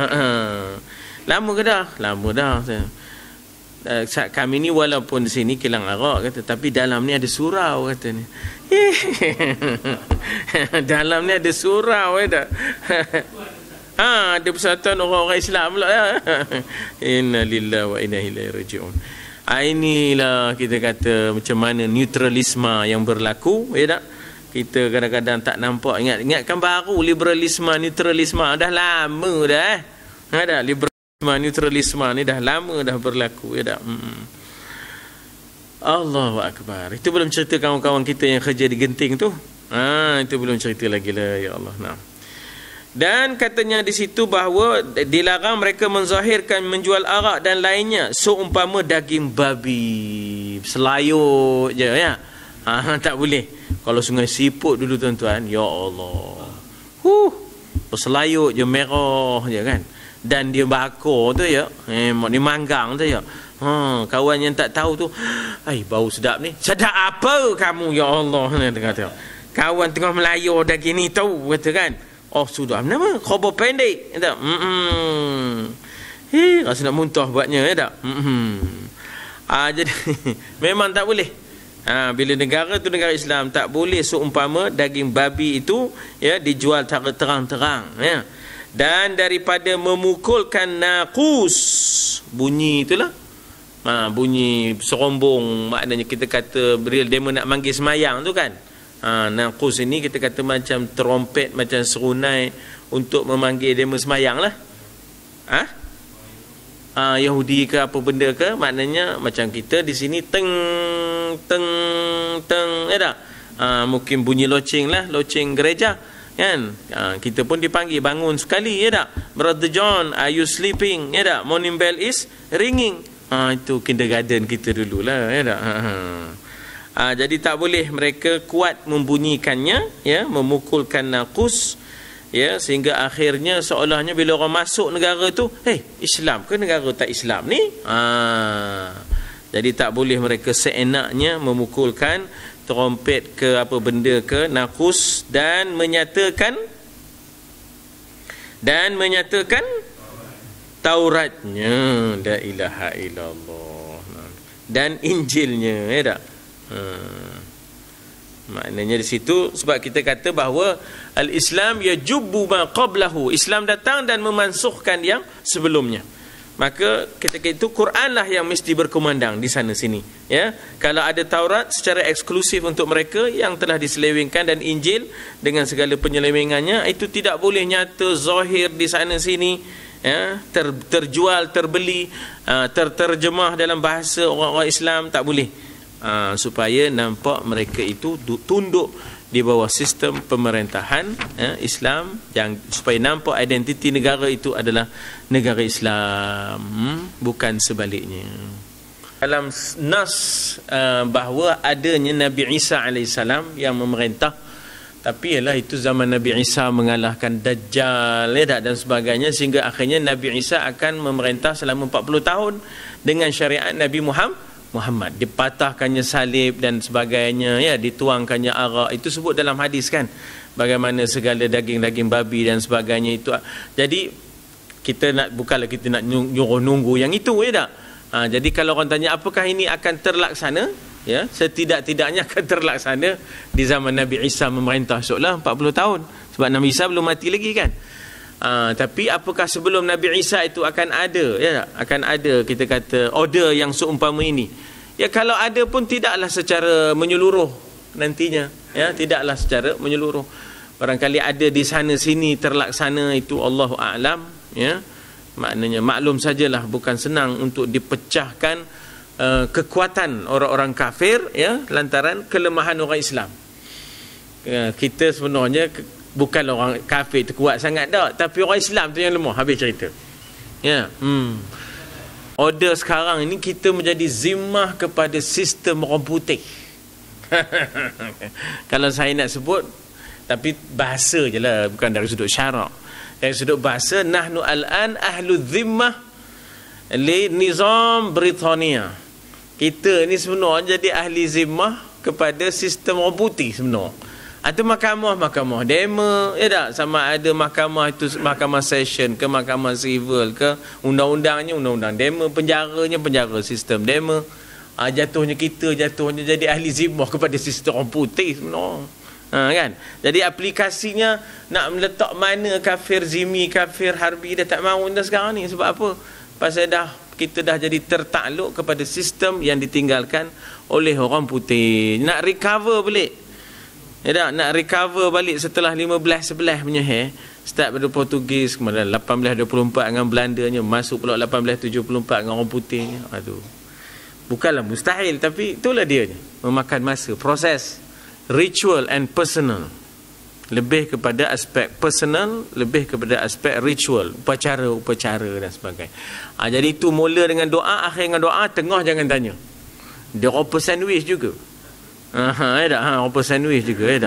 Lama ke dah? Lama dah. Kami ni walaupun di sini kilang arak kata, tapi dalam ni ada surau kata ni. Dalam ni ada surau tak? Ada persatuan orang-orang Islam pula ya. Inna lillahi wa inna ilaihi raji'un. Inilah kita kata macam mana neutralisme yang berlaku, ya tak? Kita kadang-kadang tak nampak. Ingatkan baru liberalisme, neutralisme dah lama dah. Ada liberalisme, neutralisme ni dah lama dah berlaku, ya tak? Allahu Akbar. Itu belum cerita kawan-kawan kita yang kerja di Genting tu. Itu belum cerita lagi lah, ya Allah. Nah. Dan katanya di situ bahawa dilarang mereka menzahirkan menjual arak dan lainnya seumpama daging babi. Selayuk je ya. Tak boleh. Kalau Sungai Siput dulu tuan-tuan, ya Allah. Selayuk je, merah je kan. Dan dia bakar tu ya. Dia manggang tu ya. Kawan yang tak tahu tu, bau sedap ni. Sedap apa kamu ya Allah? Kata. Kawan tengah melayur daging ni tahu kata kan. Oh sudah, nama khabar pendek kata. Rasa nak muntah buatnya ya tak? Jadi memang tak boleh. Bila negara tu negara Islam, tak boleh seumpama daging babi itu ya dijual terang-terang ya. Dan daripada memukulkan naqus, bunyi itulah. Bunyi serombong, maknanya kita kata real demo nak manggil semayang tu kan. Naqus ini kita kata macam trompet, macam serunai untuk memanggil demo semayang lah. Yahudi ke apa benda ke, maknanya macam kita di sini teng ya tak? Mungkin bunyi loceng lah, loceng gereja kan. Kita pun dipanggil bangun sekali ya tak? Brother John, are you sleeping? Ya tak? Morning bell is ringing. Itu kindergarten kita dulu lah ya tak? Jadi tak boleh mereka kuat membunyikannya ya, memukulkan naqus ya, sehingga akhirnya seolahnya bila orang masuk negara tu, Islam ke negara tak Islam ni? Jadi tak boleh mereka seenaknya memukulkan trompet ke apa benda ke, naqus, dan menyatakan Tauratnya, la ilaha illallah, dan Injilnya ya tak? Maknanya di situ sebab kita kata bahawa al-Islam yajubbu ma qablahu, Islam datang dan memansuhkan yang sebelumnya. Maka ketika itu Quran lah yang mesti berkumandang di sana sini ya. Kalau ada Taurat secara eksklusif untuk mereka yang telah diselewengkan, dan Injil dengan segala penyelewengannya, itu tidak boleh nyata zahir di sana sini ya, terjual, terbeli, terjemah dalam bahasa orang-orang Islam, tak boleh. Supaya nampak mereka itu tunduk di bawah sistem pemerintahan Islam, yang supaya nampak identiti negara itu adalah negara Islam, bukan sebaliknya. Dalam nas bahawa adanya Nabi Isa alaihissalam yang memerintah, tapi ialah itu zaman Nabi Isa mengalahkan Dajjal ya, dan sebagainya, sehingga akhirnya Nabi Isa akan memerintah selama 40 tahun dengan syariat Nabi Muhammad, dipatahkannya salib dan sebagainya ya, dituangkannya arak, itu sebut dalam hadis kan, bagaimana segala daging-daging babi dan sebagainya itu. Jadi kita nak, bukanlah kita nak nyuruh nunggu yang itu ya tak? Jadi kalau orang tanya apakah ini akan terlaksana ya, setidak-tidaknya akan terlaksana di zaman Nabi Isa memerintah, esoklah 40 tahun, sebab Nabi Isa belum mati lagi kan. Tapi apakah sebelum Nabi Isa itu akan ada ya, akan ada kita kata order yang seumpama ini ya? Kalau ada pun tidaklah secara menyeluruh nantinya ya, tidaklah secara menyeluruh, barangkali ada di sana sini terlaksana, itu Allahu a'lam ya. Maknanya maklum sajalah bukan senang untuk dipecahkan kekuatan orang-orang kafir ya, lantaran kelemahan orang Islam. Kita sebenarnya bukan orang kafir tu kuat sangat dah, tapi orang Islam tu yang lemah, habis cerita ya. Order sekarang ini kita menjadi zimmah kepada sistem orang putih. Kalau saya nak sebut, tapi bahasa je lah, bukan dari sudut syarak, dari sudut bahasa, nahnu al-an ahlu zimmah li nizam Britania. Kita ni sebenarnya jadi ahli zimmah kepada sistem orang putih sebenarnya. Atau mahkamah demo ya tak, sama ada mahkamah itu mahkamah session ke mahkamah civil ke, undang-undangnya undang-undang demo, penjaranya penjara sistem demo. Jatuhnya kita jadi ahli zimmah kepada sistem orang putih sebenarnya kan. Jadi aplikasinya nak meletak mana kafir zimmi, kafir harbi, dah tak mahu dah sekarang ni. Sebab apa? Pasal kita dah jadi tertakluk kepada sistem yang ditinggalkan oleh orang putih. Nak recover balik ya tak? Nak recover balik setelah 15-11 punya start pada Portugis, kemudian 1824 dengan Belandanya, masuk pula 1874 dengan orang putihnya. Aduh, bukanlah mustahil, tapi itulah dia, memakan masa, proses, ritual and personal, lebih kepada aspek personal, lebih kepada aspek ritual, upacara dan sebagainya. Jadi itu mula dengan doa, akhir dengan doa, tengah jangan tanya. Dia open sandwich juga. Apa sandwich juga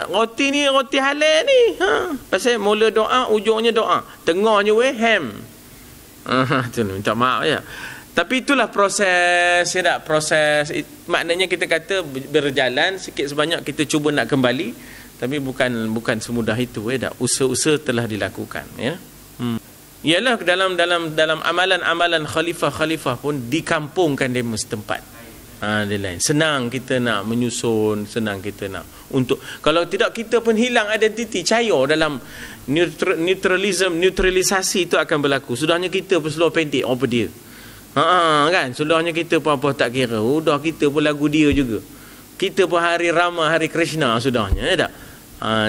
roti ni roti halal ni pasal mula doa, ujungnya doa, tengahnya ham. Tu minta maaf ya. Tapi itulah proses ya tak? Proses maknanya kita kata berjalan sikit sebanyak, kita cuba nak kembali, tapi bukan semudah itu ya tak? Usaha-usaha telah dilakukan ya. Ialah dalam amalan-amalan khalifah pun dikampungkan demo setempat. Dia lain. Senang kita nak menyusun, senang kita nak untuk, kalau tidak kita pun hilang identiti, cair dalam neutralisasi itu akan berlaku. Sudahnya kita pun seluar pendek apa dia. Kan, sudahnya kita pun apa tak kira. Udah kita pun lagu dia juga. Kita pun hari Rama, hari Krishna sudahnya ya tak.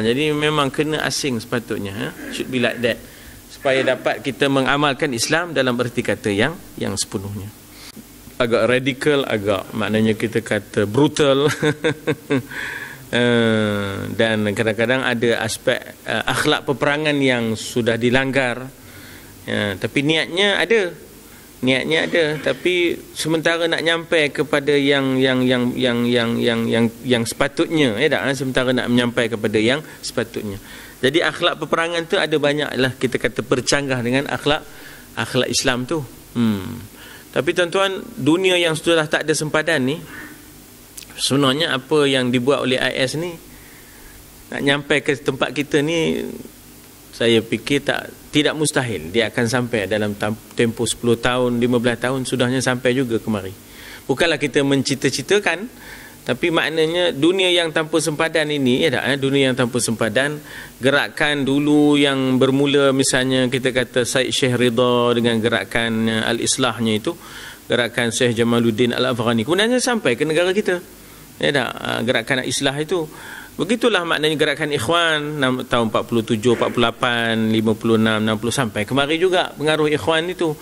Jadi memang kena asing sepatutnya Should be like that. supaya dapat kita mengamalkan Islam dalam erti kata yang sepenuhnya. Agak radikal, agak maknanya kita kata brutal. Dan kadang-kadang ada aspek akhlak peperangan yang sudah dilanggar. Tapi niatnya ada, tapi sementara nak nyampai kepada yang sepatutnya, sementara nak menyampai kepada yang sepatutnya. Jadi akhlak peperangan tu ada banyaklah kita kata bercanggah dengan akhlak Islam tu. Tapi tuan-tuan, dunia yang sudah tak ada sempadan ni, sebenarnya apa yang dibuat oleh IS ni nak nyampai ke tempat kita ni, saya fikir tidak mustahil dia akan sampai dalam tempoh 10 tahun, 15 tahun sudahnya sampai juga kemari. Bukanlah kita mencita-citakan, tapi maknanya dunia yang tanpa sempadan ini, dunia yang tanpa sempadan, gerakan dulu yang bermula misalnya kita kata Syed Syekh Ridha dengan gerakan Al-Islahnya itu, gerakan Syekh Jamaluddin Al-Afghani, kemudiannya sampai ke negara kita. Gerakan Islah itu. Begitulah maknanya gerakan Ikhwan tahun 47, 48, 56, 60 sampai kemari juga pengaruh Ikhwan itu.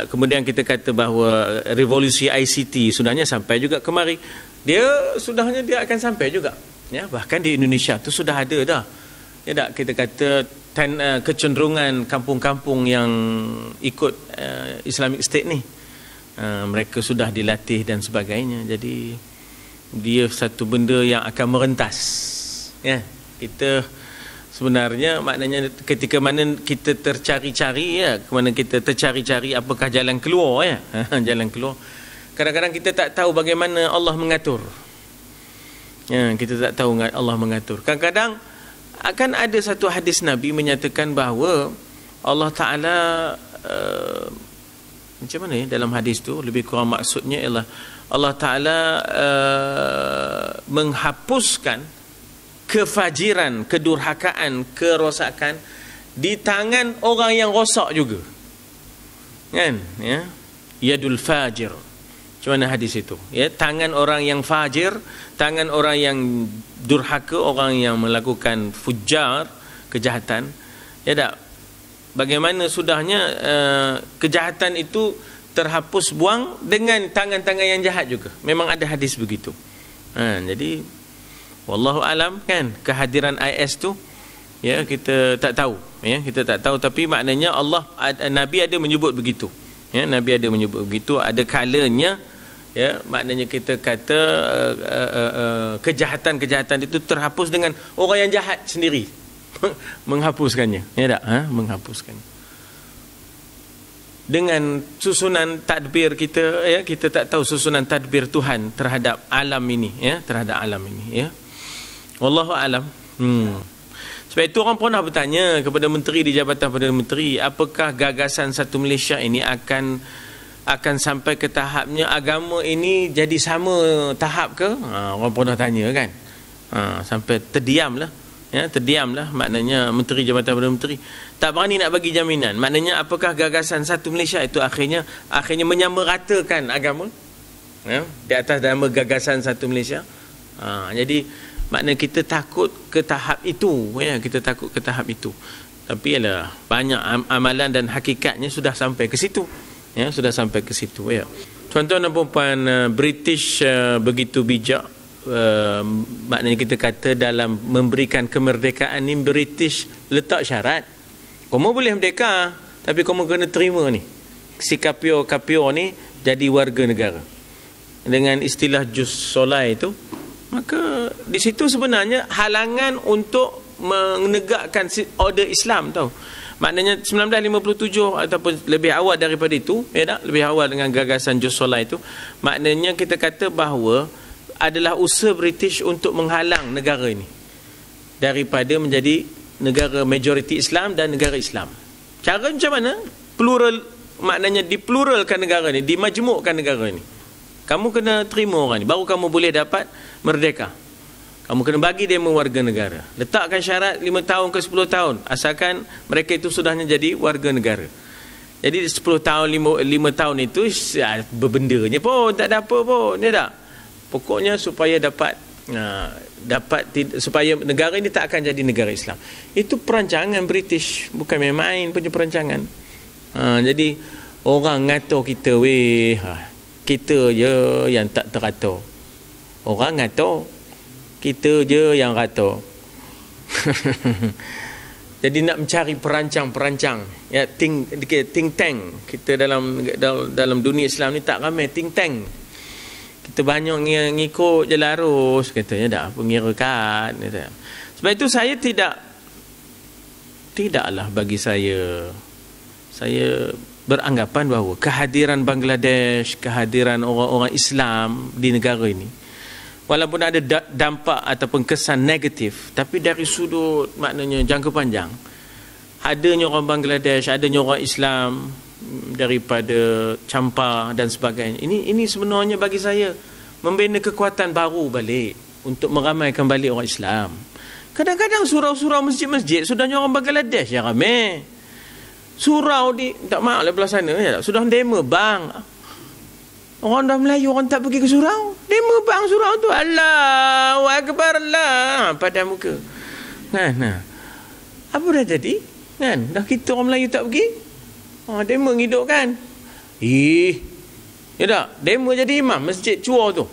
Kemudian kita kata bahawa revolusi ICT sudahnya sampai juga kemari. Dia akan sampai juga. Ya, bahkan di Indonesia tu sudah ada dah. Kita kata kecenderungan kampung-kampung yang ikut Islamic State ni. Mereka sudah dilatih dan sebagainya. Jadi dia satu benda yang akan merentas. Kita sebenarnya maknanya ketika mana kita tercari-cari, kemana kita tercari-cari apakah jalan keluar, jalan keluar. Kadang-kadang kita tak tahu bagaimana Allah mengatur. Kita tak tahu Allah mengatur. Kadang-kadang akan ada satu hadis Nabi menyatakan bahawa Allah Ta'ala macam mana dalam hadis tu, lebih kurang maksudnya ialah Allah Ta'ala menghapuskan kefajiran, kedurhakaan, kerosakan di tangan orang yang rosak juga. Kan? Yadul fajir. Macam mana hadis itu? Tangan orang yang fajir, tangan orang yang durhaka, orang yang melakukan fujar, kejahatan. Bagaimana sudahnya kejahatan itu terhapus buang dengan tangan-tangan yang jahat juga. Memang ada hadis begitu. Jadi wallahu alam, kan, kehadiran IS tu kita tak tahu, kita tak tahu, tapi maknanya Nabi ada menyebut begitu. Nabi ada menyebut begitu. Ada kalanya maknanya kita kata kejahatan-kejahatan itu terhapus dengan orang yang jahat sendiri menghapuskannya. Menghapuskannya dengan susunan tadbir kita. Kita tak tahu susunan tadbir Tuhan terhadap alam ini, terhadap alam ini. Wallahu alam. Sebab itu orang pernah bertanya kepada menteri di Jabatan Perdana Menteri, apakah gagasan Satu Malaysia ini akan sampai ke tahapnya agama ini jadi sama tahap ke? Orang pernah tanya, kan. Sampai terdiamlah. Terdiamlah, maknanya Menteri Jabatan Perdana Menteri tak berani nak bagi jaminan. Maknanya apakah gagasan Satu Malaysia itu akhirnya menyamaratakan agama di atas nama gagasan Satu Malaysia. Jadi maknanya kita takut ke tahap itu, kita takut ke tahap itu. Tapi ialah banyak amalan dan hakikatnya sudah sampai ke situ. Sudah sampai ke situ. Tuan-tuan dan puan, British begitu bijak. Maknanya kita kata dalam memberikan kemerdekaan ni, British letak syarat. Kamu boleh merdeka, tapi kamu kena terima ni, si kapio ni jadi warga negara. Dengan istilah jus solai itu, maka di situ sebenarnya halangan untuk menegakkan order Islam, tahu. Maknanya 1957 ataupun lebih awal daripada itu, lebih awal dengan gagasan jus solai itu, maknanya kita kata bahawa adalah usaha British untuk menghalang negara ini daripada menjadi negara majoriti Islam dan negara Islam. Cara macam mana? Plural, maknanya dipluralkan negara ini, dimajmukkan negara ini. Kamu kena terima orang ni, baru kamu boleh dapat merdeka. Kamu kena bagi dia warga negara. Letakkan syarat 5 tahun ke 10 tahun, asalkan mereka itu sudahnya jadi warga negara. Jadi 10 tahun, 5 tahun itu berbendanya pun tak ada apa pun, tak. Pokoknya supaya dapat dapat supaya negara ini tak akan jadi negara Islam. Itu perancangan British, bukan main-main punya perancangan. Jadi orang ngatur kita, kita je yang tak teratur. Orang ngatur, kita je yang ratur. Jadi nak mencari perancang-perancang, ya, think tank. Kita dalam dunia Islam ni tak ramai think tank. Kita banyak ngikut je larus, katanya dah pengirakan, kata. Sebab itu saya tidaklah bagi saya beranggapan bahawa kehadiran Bangladesh, kehadiran orang-orang Islam di negara ini, walaupun ada dampak ataupun kesan negatif, tapi dari sudut maknanya jangka panjang, adanya orang Bangladesh, adanya orang Islam daripada Champa dan sebagainya, ini sebenarnya bagi saya membina kekuatan baru balik untuk meramaikan balik orang Islam. Kadang-kadang surau-surau masjid-masjid sudahnya orang Bangladesh yang ramai. Surau di tak maaf lah belah sana ya, sudah demo bang. Orang dah Melayu, orang tak pergi ke surau. Demo bang surau tu. Allahu Akbar Allah pada muka. Nah. Apa dah jadi? Kan? Dah kita orang Melayu tak pergi. Demo ngiduk kan. Ya tak? Demo jadi imam masjid Cua tu.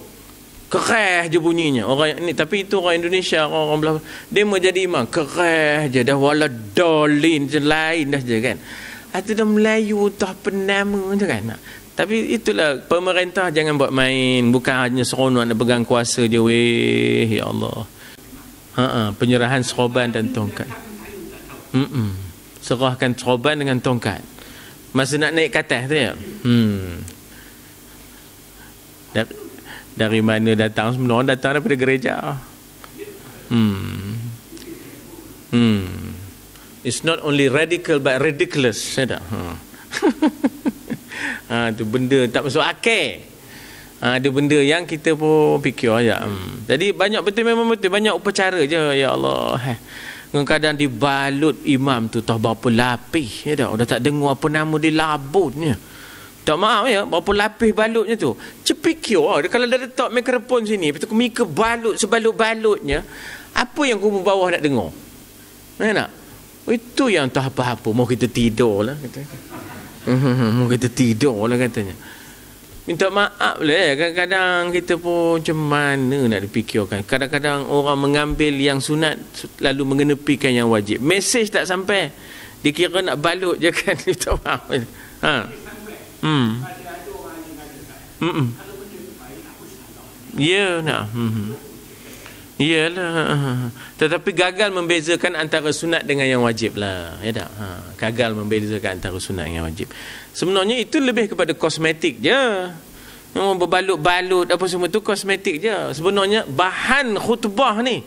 Kereh je bunyinya. Orang ni, tapi itu orang Indonesia, orang belah. Demo jadi imam. Kereh je dah, wala dolin je lain dah je kan. Itu dah Melayu tah penama je kan. Tapi itulah pemerintah jangan buat main. Bukan hanya seronok nak pegang kuasa je weh. Ya Allah. Penyerahan serban dan tongkat. Serahkan serban dengan tongkat. Masa nak naik ke atas tu ya. Dari mana datang? Sebenarnya datang daripada gereja. It's not only radical but ridiculous. Saya tak? Tu benda tak masuk akal. Ada benda yang kita pun fikir aja. Jadi banyak betul, memang betul, banyak upacara je. Ya Allah. Kadang-kadang dibalut imam tu tahu berapa lapis. Ya dah, dah tak dengar apa nama dia labutnya. Tak maaf ya, berapa lapis balutnya tu. Cepikir kalau dah letak mikrofon sini, lepas tu mika balut sebalut-balutnya, apa yang kubu bawah nak dengar? Nak? Itu yang tak apa-apa. Mau kita tidur lah kata. Mau kita tidur lah katanya. Minta maaf lah, kadang-kadang kita pun macam mana nak dipikirkan. Kadang-kadang orang mengambil yang sunat lalu mengenepikan yang wajib. Mesej tak sampai, dikira nak balut je kan. Minta maaf. Ya nak. Iyalah. Tetapi gagal membezakan antara sunat dengan yang wajib lah. Ya tak? Gagal membezakan antara sunat dengan yang wajib. Sebenarnya itu lebih kepada kosmetik je. Berbalut-balut apa semua tu kosmetik je. Sebenarnya bahan khutbah ni,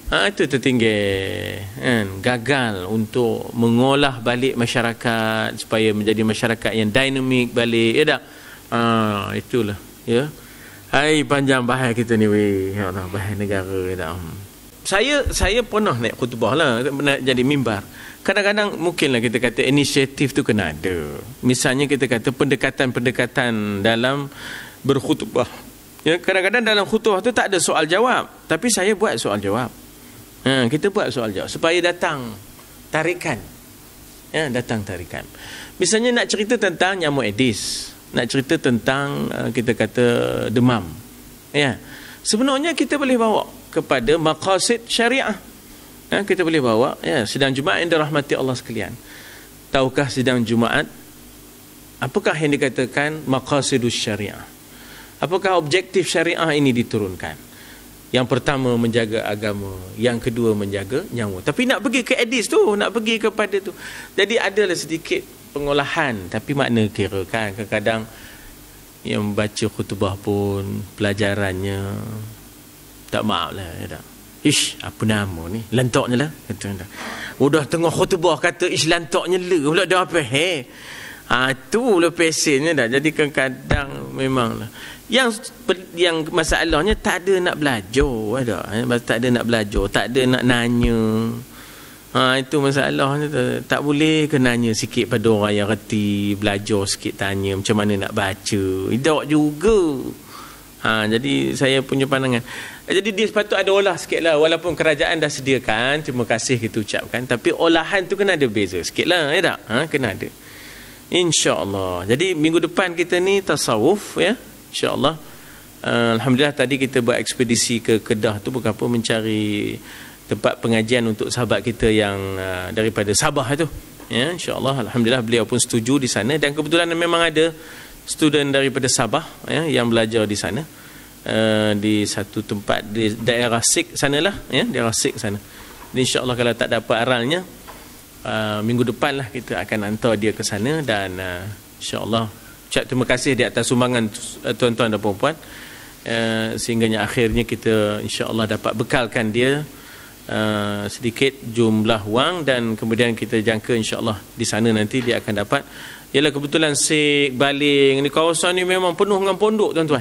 itu tertinggal kan? Gagal untuk mengolah balik masyarakat supaya menjadi masyarakat yang dinamik balik. Ya tak? Itulah. Ya. Hai, panjang bahas kita ni weh. Ya Allah, bahas negara. Ya tak? Saya pernah naik khutbah lah, nak jadi mimbar. Kadang-kadang mungkinlah kita kata inisiatif tu kena ada. Misalnya kita kata pendekatan-pendekatan dalam berkhutbah. Ya, kadang-kadang dalam khutbah tu tak ada soal jawab, tapi saya buat soal jawab. Kita buat soal jawab supaya datang tarikan. Ya, datang tarikan. Misalnya nak cerita tentang nyamuk Aedes, nak cerita tentang kita kata demam. Ya. Sebenarnya kita boleh bawa kepada maqasid syariah. Kita boleh bawa sidang Jumaat yang dirahmati Allah sekalian. Tahukah sidang Jumaat apakah yang dikatakan maqasidus syariah? Apakah objektif syariah ini diturunkan? Yang pertama menjaga agama, yang kedua menjaga nyawa. Tapi nak pergi ke Aedes tu, nak pergi kepada tu. Jadi adalah sedikit pengolahan, tapi makna kira kan kadang-kadang yang baca khutbah pun pelajarannya tak maaf lah ya tak. Ish, apa nama ni? Lantoknya lah. Udah tengah khutbah kata ish lantoknya le pula dah apa tu pula pesennya dah. Jadi kadang-kadang memanglah yang masalahnya tak ada nak belajar ada. Tak ada nak belajar, tak ada nak nanya. Itu masalahnya. Tak boleh ke nanya sikit pada orang yang reti, belajar sikit, tanya macam mana nak baca. Tidak juga. Jadi saya punya pandangan. Jadi dia sepatut ada olah sikit lah. Walaupun kerajaan dah sediakan, terima kasih kita ucapkan. Tapi olahan tu kena ada beza sikit lah. Ya tak? Kena ada. InsyaAllah. Jadi minggu depan kita ni tasawuf. Ya, InsyaAllah. Alhamdulillah tadi kita buat ekspedisi ke Kedah tu bukan apa, mencari tempat pengajian untuk sahabat kita yang daripada Sabah tu. Ya, InsyaAllah. Alhamdulillah beliau pun setuju di sana. Dan kebetulan memang ada student daripada Sabah yang belajar di sana, di satu tempat di daerah Sik sanalah, daerah Sik sana. InsyaAllah kalau tak dapat aralnya, minggu depan lah kita akan hantar dia ke sana. Dan InsyaAllah ucap terima kasih di atas sumbangan tuan-tuan dan puan-puan, sehingganya akhirnya kita InsyaAllah dapat bekalkan dia sedikit jumlah wang, dan kemudian kita jangka InsyaAllah di sana nanti dia akan dapat. Ialah kebetulan Sik, Baling ni, kawasan ni memang penuh dengan pondok tuan-tuan.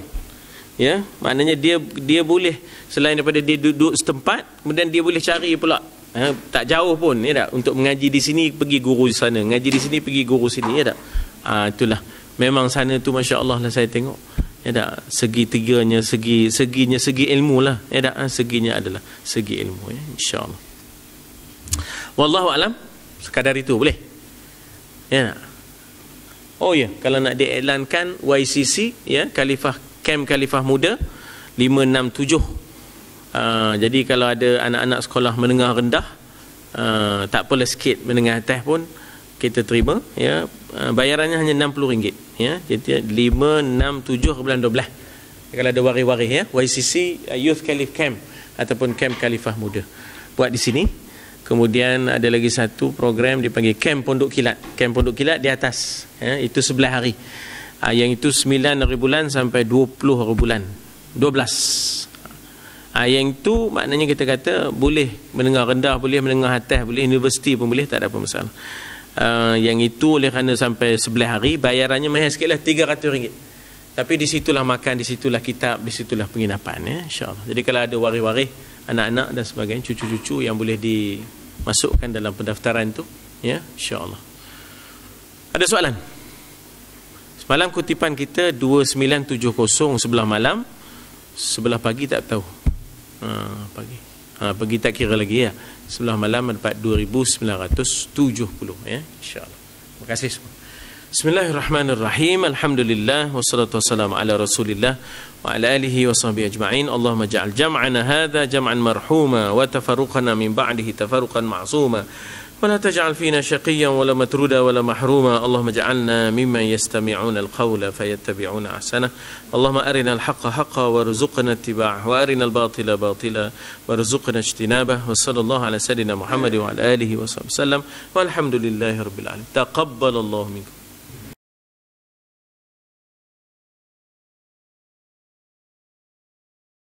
Ya, maknanya dia boleh selain daripada dia duduk setempat, kemudian dia boleh cari pula tak jauh pun, ya tak, untuk mengaji di sini pergi guru di sana, ngaji di sini pergi guru sini, ya tak. Itulah memang sana tu masya-Allah lah saya tengok, ya tak, segitiganya segi ilmu lah, ya tak, seginya adalah segi ilmu, ya, insya-Allah. Wallahu alam, sekadar itu boleh. Ya tak? Oh ya, kalau nak diiklankan YCC, ya, Camp Khalifah Muda 567. Jadi kalau ada anak-anak sekolah menengah rendah, tak apalah sikit menengah atas pun kita terima, ya. Bayarannya hanya RM60, ya. Jadi 567 bulan 12. Kalau ada waris-waris, ya, YCC Youth Khalif Camp ataupun Camp Khalifah Muda buat di sini. Kemudian ada lagi satu program dipanggil Camp Pondok Kilat. Camp Pondok Kilat di atas, ya, itu 11 hari. Yang itu 9 hari bulan sampai 20 hari bulan, 12. Yang itu maknanya kita kata boleh menengah rendah, boleh menengah atas, boleh universiti pun boleh, tak ada apa masalah. Yang itu oleh kerana sampai 11 hari, bayarannya mahal sikit lah, RM300. Tapi di situlah makan, di situlah kitab, di situlah penginapan, ya, insyaAllah. Jadi kalau ada waris-waris, anak-anak dan sebagainya, cucu-cucu yang boleh dimasukkan dalam pendaftaran tu, ya, insyaAllah. Ada soalan? Semalam kutipan kita 2970 sebelah malam, sebelah pagi tak tahu. Pagi tak kira lagi, ya. Sebelah malam dapat 2970, ya, insyaAllah. Terima kasih semua. Bismillahirrahmanirrahim. Alhamdulillah wassalatu wassalamu ala Rasulillah wa ala alihi wa sahbihi ajma'in. Allahumma ja'al jam'ana hadha jam'an marhuma wa tafarruqana min ba'dihi tafarruqan ma'suma wa la taj'al fina shaqiyyan wa la matruda wa la mahruma. Allahumma ja'alna mimman yastami'una al-qawla fayattabi'una ahsana. Allahumma arina al-haqqa haqqan warzuqna ittiba'ahu wa arina al-batila batila warzuqna ijtinabah. Wa sallallahu ala sayyidina Muhammad wa ala alihi wa sahbihi wasallam. Walhamdulillahi rabbil alamin. Taqabbalallahu minkum.